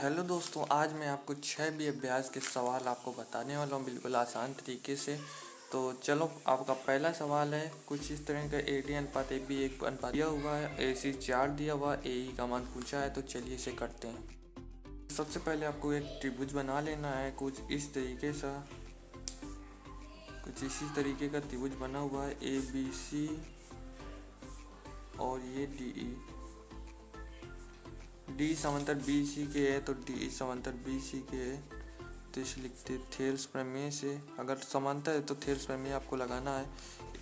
Hello दोस्तों, आज मैं आपको 6 अभ्यास के सवाल आपको बताने वाला हूँ बिल्कुल आसान तरीके से। तो चलो, आपका पहला सवाल है कुछ इस तरह का। AD अनुपात AB 1 अनुपात दिया हुआ है, AC 4 दिया हुआ है, AE का मान पूछा है। तो चलिए इसे करते हैं। सबसे पहले आपको एक त्रिभुज बना लेना है कुछ इस तरीके सा। कुछ इसी तरीके का त्रिभुज बना हुआ है ABC और ये DE। D समांतर BC के है तो DE समांतर BC के है। तो इसे लिखते थेल्स प्रमेय से। अगर समांतर है तो थेल्स प्रमेय आपको लगाना है।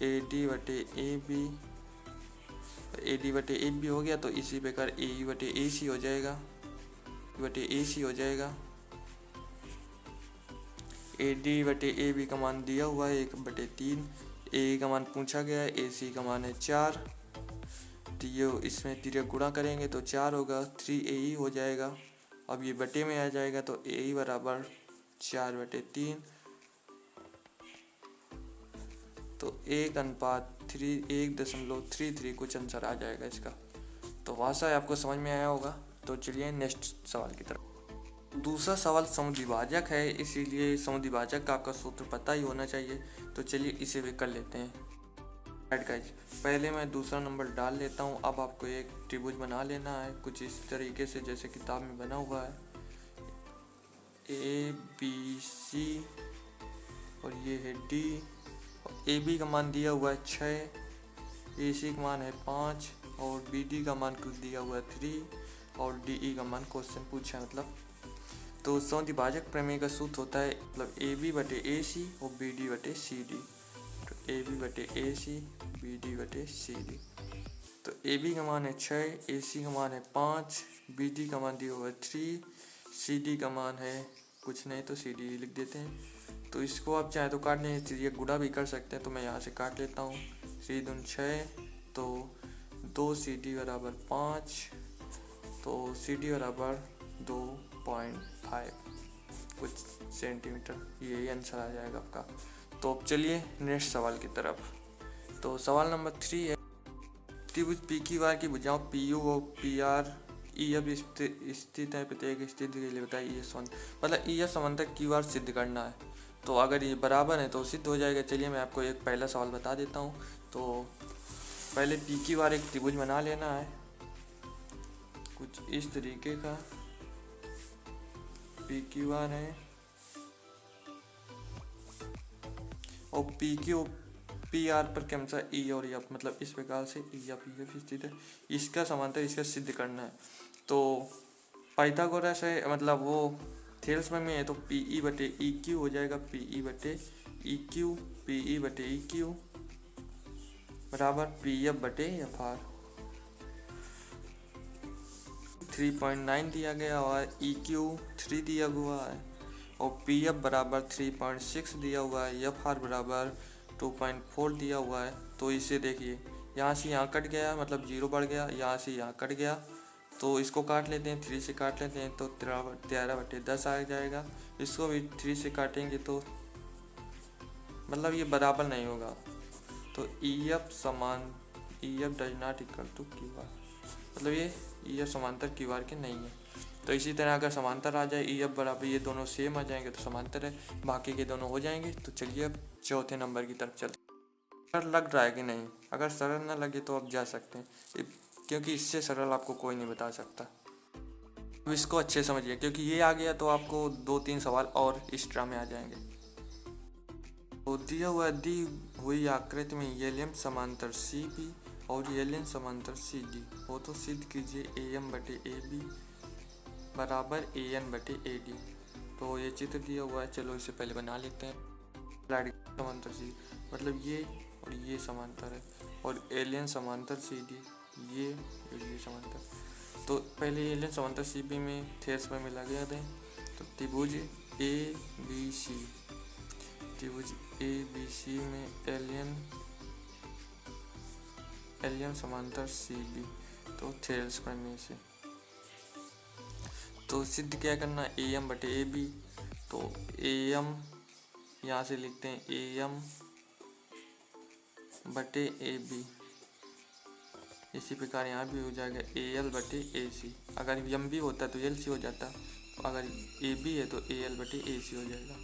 AD बटे AB, AD बटे AB हो गया तो इसी प्रकार AE बटे AC हो जाएगा, बटे AC हो जाएगा। AD बटे AB का मान दिया हुआ है 1/3, AE का मान पूछा गया है, AC का मान है 4। तो ये इसमें तिर्यक गुणा करेंगे तो 4 होगा, 3AE हो जाएगा। अब ये बटे में आ जाएगा तो AE बराबर 4/3। तो 1:3.33 कुछ आंसर आ जाएगा इसका। तो आशा है आपको समझ में आया होगा। तो चलिए नेक्स्ट सवाल की तरफ। दूसरा सवाल समद्विभाजक है, इसीलिए समद्विभाजक का आपका सूत्र पता ही होना चाहिए। तो चलिए इसे भी कर लेते हैं। गाइज, पहले मैं दूसरा नंबर डाल लेता हूँ। अब आपको एक त्रिभुज बना लेना है कुछ इस तरीके से जैसे किताब में बना हुआ है। ABC और ये है D। AB का मान दिया हुआ है 6, AC का मान है 5 और BD का मान कुछ दिया हुआ है 3 और DE का मान क्वेश्चन पूछा है मतलब। तो समद्विभाजक प्रमेय का सूत्र होता है मतलब AB बटे AC और BD बटे CD। तो AB बटे AC, BD बटे CD। तो AB का मान है 6, AC का मान है 5, BD का मान दिया हुआ है 3, CD का मान है कुछ नहीं तो CD लिख देते हैं। तो इसको आप चाहे तो काटने ये गुणा भी कर सकते हैं। तो मैं यहाँ से काट लेता हूँ। 3 दूनी 6, तो 2CD बराबर 5, तो CD बराबर 2.5 कुछ सेंटीमीटर। यही आंसर आ जाएगा आपका। तो अब चलिए नेक्स्ट सवाल की तरफ। तो सवाल नंबर 3 है त्रिभुज PQR की भुजाओं PU और PR EF स्थित है। प्रत्येक स्थिति के लिए बताइए मतलब EF समांतर QR सिद्ध करना है। तो अगर ये बराबर है तो सिद्ध हो जाएगा। चलिए मैं आपको एक पहला सवाल बता देता हूँ। तो पहले PQR एक त्रिभुज बना लेना है कुछ इस तरीके का। PQR है और PQ PR पर क्रमशः E और F मतलब इस प्रकार से EF स्थित है। इसका समांतर इसका सिद्ध करना है। तो पाइथागोरस है मतलब वो थेल्स में है तो PE बटे EQ हो जाएगा। PE बटे EQ, PE बटे EQ बराबर PF बटे FR। 3.9 दिया गया और EQ 3 दिया हुआ है और PF बराबर 3.6 दिया हुआ है, FR बराबर 2.4 दिया हुआ है। तो इसे देखिए यहाँ से यहाँ कट गया मतलब 0 बढ़ गया, यहाँ से यहाँ कट गया तो इसको काट लेते हैं। 3 से काट लेते हैं तो 13/10 आ जाएगा। इसको भी 3 से काटेंगे तो मतलब ये बराबर नहीं होगा। तो EF does not equal to QR मतलब ये EF समांतर QR के नहीं है। तो इसी तरह अगर समांतर आ जाए EF बराबर ये दोनों सेम आ जाएंगे तो समांतर है, बाकी के दोनों हो जाएंगे। तो चलिए अब चौथे नंबर की तरफ चलते हैं। सरल लग रहा है कि नहीं? अगर सरल ना लगे तो आप जा सकते हैं, क्योंकि इससे सरल आपको कोई नहीं बता सकता। अब इसको अच्छे समझिए क्योंकि ये आ गया तो आपको 2-3 सवाल और एक्स्ट्रा में आ जाएंगे। तो दिया हुआ दी हुई आकृति में एलियन समांतर CB और एलियन समांतर CD हो तो सिद्ध कीजिए AM बटे AB बराबर AN बटे AD। तो ये चित्र दिया हुआ है, चलो इसे पहले बना लेते हैं। समांतर CD मतलब ये और ये समांतर है और एलियन समांतर CD ये समांतर। तो पहले एलियन समांतर CB में थेल्स में मिला गया था। तो त्रिभुज ABC, त्रिभुज ABC में एलियन समांतर CB तो थेल्स प्रमेय से। तो सिद्ध क्या करना AM बटे AB। तो AM यहाँ से लिखते हैं AM बटे AB। इसी प्रकार यहाँ भी हो जाएगा AL बटे AC। अगर M भी होता तो LC हो जाता। अगर ए बी है तो ए एल बटे ए सी हो जाएगा।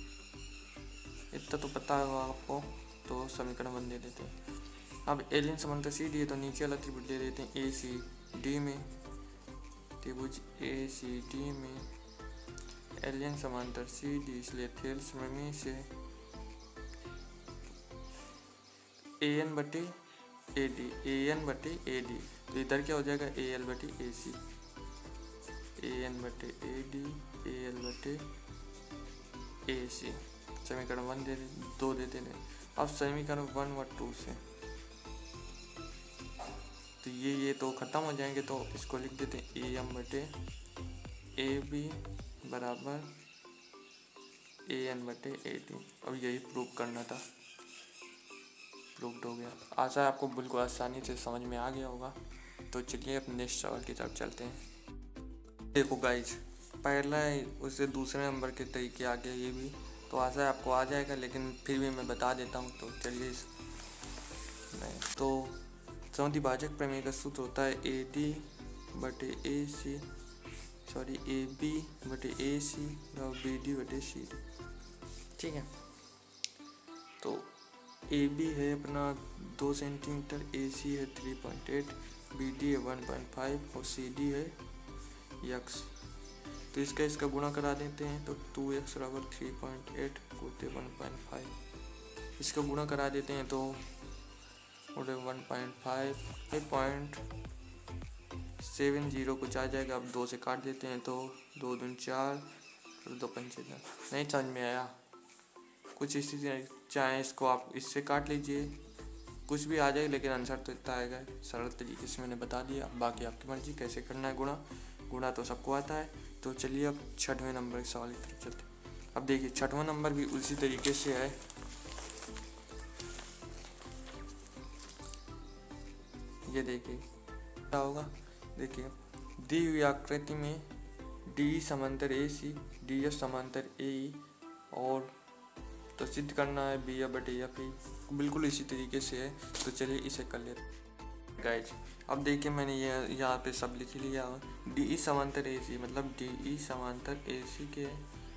इतना तो पता होगा आपको, तो समीकरण 1 दे देते हैं। अब एलियन समांतर सी डी है तो नीचे वाला त्रिभुज ले देते हैं ए सी डी में, त्रिभुज ए सी डी में एलियन समांतर सी डी, इसलिए थेल्स में से ए एन बटे ए डी, ए एन बटे ए डी, तो इधर क्या हो जाएगा ए एल बटे ए सी, ए एन बटे ए डी, ए एल बटे ए सी। समीकरण 1 2 देते हैं। अब समीकरण 1 और 2 से तो ये तो ख़त्म हो जाएंगे, तो इसको लिख देते हैं ए एम बटे ए बी बराबर ए एन बटे ए डी। अब यही प्रूव करना था, प्रूव्ड हो गया। आशा है आपको बिल्कुल आसानी से समझ में आ गया होगा। तो चलिए अपने नेक्स्ट सवाल की तरफ चलते हैं। देखो गाइज, पहला उससे दूसरे नंबर के तरीके आ गया ये भी, तो आशा है आपको आ जाएगा, लेकिन फिर भी मैं बता देता हूँ। तो चलिए तो समद्विभाजक प्रमेय का सूत्र होता है ए डी बटे ए सी, सॉरी ए बी बटे ए सी और बी डी बटे सी डी। ठीक है, तो ए बी है अपना 2 सेंटीमीटर, ए सी है 3.8, बी डी है 1.5 और सी डी है x। तो इसका गुणा करा देते हैं, तो 2x बराबर 3.8 गुते 1.5। इसका गुणा करा देते हैं तो 1.5 0.70 कुछ आ जाएगा। अब 2 से काट देते हैं तो 2 दूनी 4 और 2 पंचे 10। नहीं समझ में आया, कुछ इसी चाहे इसको आप इससे काट लीजिए, कुछ भी आ जाए, लेकिन आंसर तो इतना आएगा। सरल तरीके से मैंने बता दिया, बाकी आपकी मर्जी कैसे करना है। गुणा तो सबको आता है। तो चलिए अब 6वें नंबर के सवाल की तरफ चलते हैं। अब देखिए 6वां नंबर भी उसी तरीके से है। ये देखिए क्या होगा, देखिए दी हुई आकृति में डी समांतर ए सी, डी एफ समांतर ए ई, और तो सिद्ध करना है बी एफ बटे एफ ई, बिल्कुल इसी तरीके से है। तो चलिए इसे कर लेते हैं गाइज। अब देखिए मैंने ये यहाँ पे सब लिख लिया। डी ई समांतर ए सी मतलब डी ई समांतर ए सी के,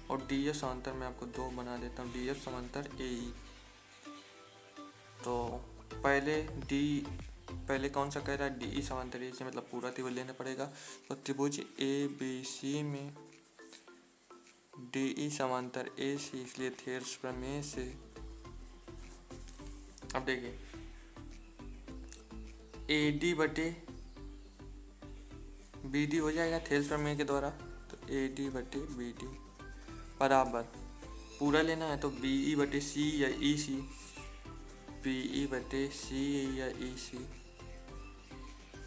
और डी एफ समांतर मैं आपको 2 बना देता हूँ, डी एफ समांतर ए ई। तो पहले कौन सा कह रहा है, डी ई समांतर ए सी मतलब पूरा त्रिभुज लेना पड़ेगा। तो त्रिभुज ए बी सी में डी ई समांतर ए सी, इसलिए थेल्स प्रमेय से। अब देखिए ए डी बटे बी डी हो जाएगा थेल्स प्रमेय के द्वारा। तो ए डी बटे बी डी बराबर पूरा लेना है तो बी ई बटे सी या ई सी, बी ई बटे सी या ई सी।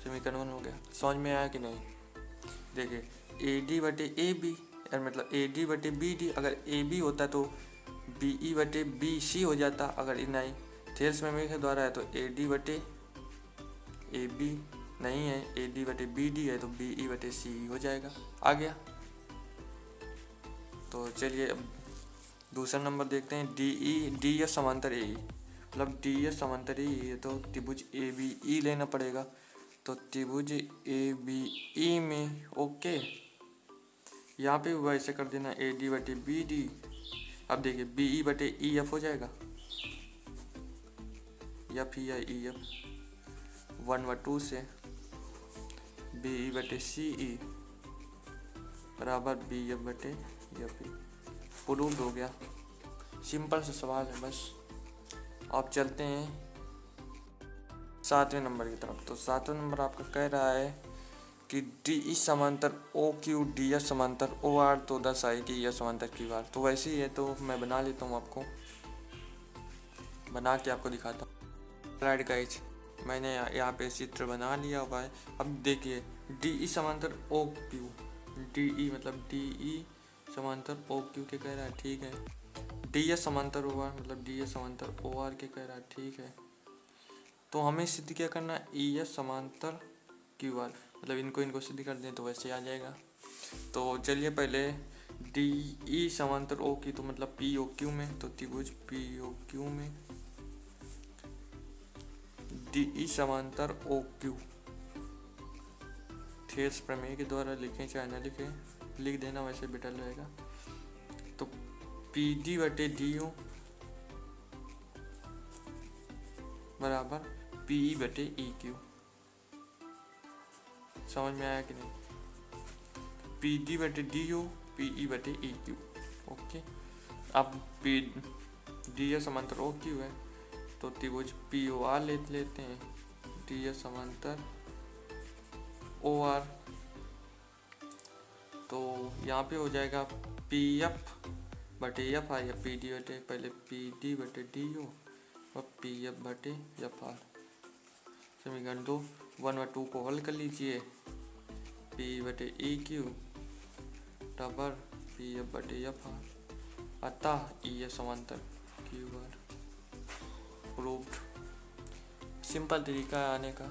समीकरण 1 हो गया। समझ में आया कि नहीं? देखिए ए डी बटे ए बी मतलब ए डी बटे बी डी, अगर ए बी होता तो बी ई बटे बी सी हो जाता। अगर नहीं थेल्स प्रमेय के द्वारा है तो ए डी बटे ए बी नहीं है, ए डी बटे बी डी है तो बी ई बटे सी हो जाएगा। आ गया। तो चलिए अब दूसरा नंबर देखते हैं। डी एफ समांतर ए ई मतलब डी एफ समांतर ए ई है तो त्रिभुज ए बी ई लेना पड़ेगा। तो त्रिभुज ए बी ई में ओके, यहाँ पे भी वैसे कर देना ए डी बटे बी डी। अब देखिए बी ई बटे ई एफ हो जाएगा, एफ या ई एफ 1 व 2 से बी ई बटे सी ई बराबर बी एफ बटे एफ ई। प्रूव्ड हो गया। सिंपल सा सवाल है बस। आप चलते हैं 7वें नंबर की तरफ। तो 7वां नंबर आपका कह रहा है कि डी ई समांतर ओ क्यू डी एफ समांतर ओ आर, तो दर्शाए कि यह समांतर क्यू आर। तो वैसे ही है, तो मैं बना लेता हूँ, आपको बना के आपको दिखाता हूँ। राइट गाइज, मैंने यहाँ पे चित्र बना लिया हुआ है। अब देखिए डी ई समांतर ओ क्यू, डी ई मतलब डी ई समांतर ओ क्यू के कह रहा है, ठीक है। डी एस समांतर ओ आर मतलब डी एस समांतर ओ आर के कह रहा है, ठीक है। तो हमें सिद्ध क्या करना है, ई एस समांतर क्यू आर मतलब इनको सिद्ध कर दें तो वैसे आ जाएगा। तो चलिए पहले डी ई समांतर ओ की, तो मतलब पी ओ क्यू में, तो त्रिभुज पी ओ क्यू में डी ई समांतर ओ क्यू थेल्स प्रमेय के द्वारा लिखें चाहे ना लिखें, लिख देना, वैसे बेटर रहेगा। तो पी डी बटे डी यू बराबर पी ई बटे ई क्यू। समझ में आया कि नहीं? पी डी बटे डी यू पी ई बटे ई क्यू। ओके, अब पी डी एस समांतर ओ क्यू है तो त्रिभुज पी ओ आर लेते हैं, डी एस समांतर ओ आर। तो यहाँ पे हो जाएगा पी एफ बटे एफ आर या पी डी बटे, पहले पी डी बटे डी यू और पी एफ बटे एफ आर। समीकरण 2 1 और 2 को हल कर लीजिए। पी बटे ई क्यू बराबर पी एफ बटे एफ आर, अतः ई ए समांतर क्यू आर। प्रूव्ड। सिंपल तरीका है आने का,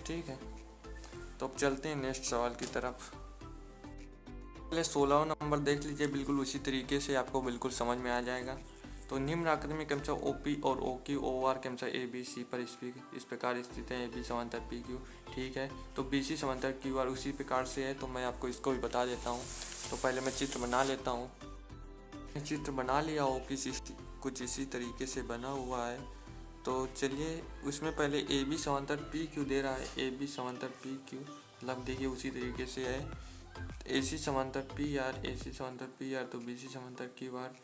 ठीक है। तो अब चलते हैं नेक्स्ट सवाल की तरफ। पहले 16वां नंबर देख लीजिए, बिल्कुल उसी तरीके से आपको बिल्कुल समझ में आ जाएगा। तो निम्न आकृति में क्रमशः ओपी और ओक्यू ओआर क्रमशः ए बी सी पर इस प्रकार स्थित है। ए बी समांतर पी क्यू, ठीक है। तो बी सी समांतर क्यू आर उसी प्रकार से है, तो मैं आपको इसको भी बता देता हूँ। तो पहले मैं चित्र बना लेता हूँ। चित्र बना लिया, ओपी कुछ इसी तरीके से बना हुआ है। तो चलिए उसमें पहले ए बी समांतर पी क्यू दे रहा है, ए बी समांतर पी क्यू, मतलब देखिए उसी तरीके से है। ए सी समांतर पी आर, ए सी समांतर पी आर, तो बी सी समांतर क्यू आर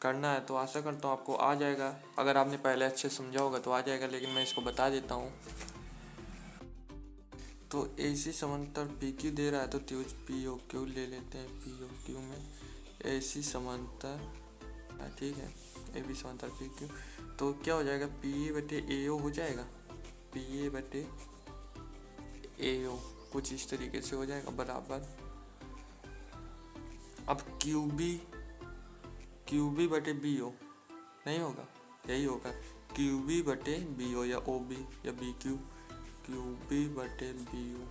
करना है। तो आशा करता हूँ आपको आ जाएगा, अगर आपने पहले अच्छे समझा होगा तो आ जाएगा, लेकिन मैं इसको बता देता हूँ। तो ए सी समांतर पी क्यू दे रहा है तो त्रिभुज पी ओ क्यू ले लेते हैं। पी ओ क्यू में ए सी समांतर, ठीक है, ए बी समांतर पी क्यू, तो क्या हो जाएगा पी ए बटे ए ओ हो जाएगा, पी ए बटे ए ओ कुछ इस तरीके से हो जाएगा बराबर। अब क्यू बी बटे बी ओ नहीं होगा, यही होगा क्यू बी बटे बी ओ या ओ बी या बी क्यू, क्यू बी बटे बी ओ।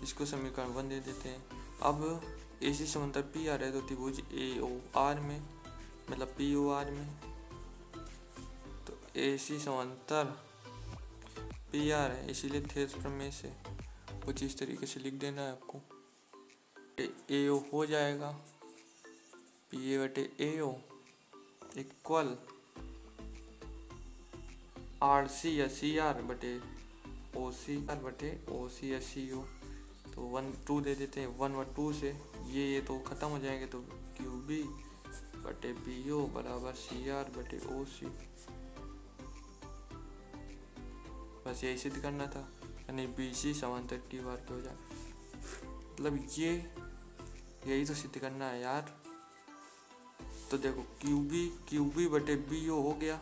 इसको समीकरण 1 दे देते हैं। अब ए सी समांतर पी आर है तो त्रिभुज ए ओ आर में, मतलब पी ओ आर में, तो ए सी समांतर पी आर है, इसीलिए थेस प्रमेय से कुछ इस तरीके से लिख देना है आपको। ए ओ हो जाएगा पी ए बटे ए ओ इक्वल आर सी या सी आर बटे ओ सी आर बटे ओ सी या सी ओ। तो 1 2 दे देते हैं, 1 और 2 से ये तो ख़त्म हो जाएंगे। तो क्यू बी बटे बी ओ बराबर सी आर बटे ओ सी। बस यही सिद्ध करना था, यानी बी सी समांतर क्यू आर पे हो जाए, मतलब यही तो सिद्ध करना है यार। तो देखो क्यू बी बटे बी ओ हो गया,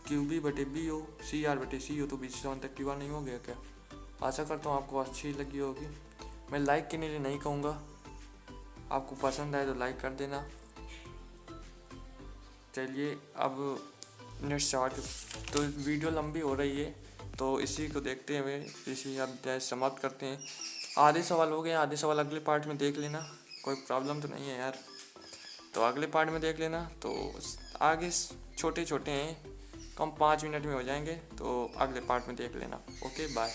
क्यू बी बटे बी ओ, सी आर बटे सी ओ, तो बी सी समांतर क्यू आर नहीं हो गया क्या? आशा करता हूँ आपको अच्छी लगी होगी। मैं लाइक करने के लिए नहीं कहूँगा, आपको पसंद आए तो लाइक कर देना। चलिए अब नेक्स्ट सवाल। तो वीडियो लंबी हो रही है तो इसी को देखते हुए इसी अध्याय समाप्त करते हैं। आधे सवाल हो गए, आधे सवाल अगले पार्ट में देख लेना, कोई प्रॉब्लम तो नहीं है यार। तो अगले पार्ट में देख लेना। तो आगे छोटे छोटे हैं, कम 5 मिनट में हो जाएंगे, तो अगले पार्ट में देख लेना। Okay bye.